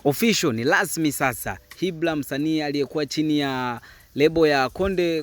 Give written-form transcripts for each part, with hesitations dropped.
Official ni rasmi sasa. Hibla, msanii aliyekuwa chini ya lebo ya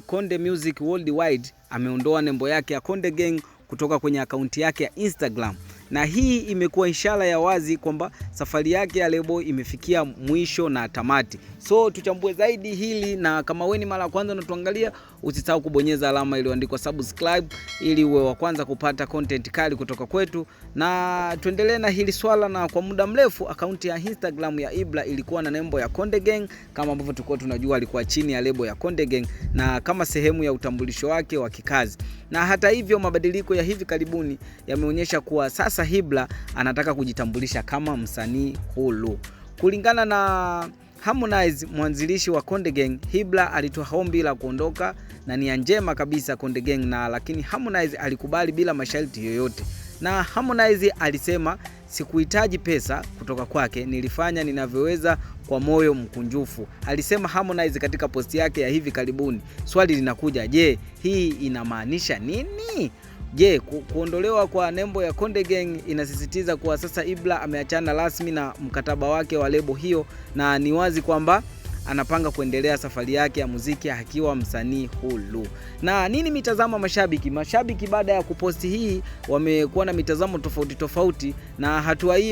Konde Music Worldwide, ameondoa nembo yake ya Konde Gang kutoka kwenye akaunti yake ya Instagram. Na hii imekuwa ishara ya wazi kwamba safari yake ya lebo imefikia mwisho na tamati. So tuchambue zaidi hili, na kama wewe ni mara ya kwanza unatuangalia, usisahau kubonyeza alama iliyoandikwa subscribe ili uwe wa kwanza kupata content kali kutoka kwetu. Na tuendelee na hili swala. Na kwa muda mrefu akaunti ya Instagram ya Ibra ilikuwa na nembo ya Konde Gang, kama ambavyo tulikuwa tunajua alikuwa chini ya lebo ya Konde Gang na kama sehemu ya utambulisho wake wa kikazi. Na hata hivyo mabadiliko ya hivi karibuni yameonyesha kuwa sasa Ibra anataka kujitambulisha kama msanii huru. Kulingana na Harmonize, mwanzilishi wa Konde Gang, Ibra alitoa ombi la kuondoka na nia njema kabisa Konde Gang, na lakini Harmonize alikubali bila masharti yoyote. Na Harmonize alisema, sikuhitaji pesa kutoka kwake, nilifanya ninavyoweza kwa moyo mkunjufu, alisema Harmonize katika posti yake ya hivi karibuni. Swali linakuja, je, hii inamaanisha nini? Je, kuondolewa kwa nembo ya Konde Gang inasisitiza kuwa sasa Ibra ameachana rasmi na mkataba wake wa lebo hiyo, na ni wazi kwamba anapanga kuendelea safari yake ya muziki akiwa msanii huru. Na nini mitazamo mashabiki? Mashabiki baada ya kuposti hii wamekuwa na mitazamo tofauti, na hatua hii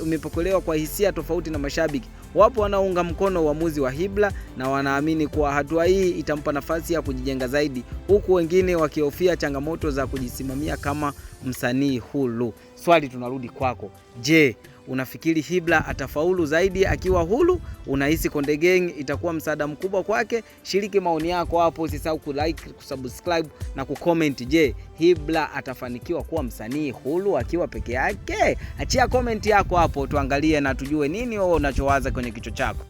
imepokelewa kwa hisia tofauti na mashabiki. Wapo wanaounga mkono uamuzi wa Ibra na wanaamini kuwa hatua hii itampa nafasi ya kujijenga zaidi, huku wengine wakihofia changamoto za kujisimamia kama msanii huru. Swali tunarudi kwako. Je, unafikiri Ibra atafaulu zaidi akiwa huru? Unahisi Konde Gang itakuwa msaada mkubwa kwake? Shiriki maoni yako hapo, usisahau kulike, kusubscribe na kucomment. Je, Ibra atafanikiwa kuwa msanii huru akiwa peke yake? Achia comment yako hapo tuangalie na tujue nini wewe unachowaza kwenye kichwa chako.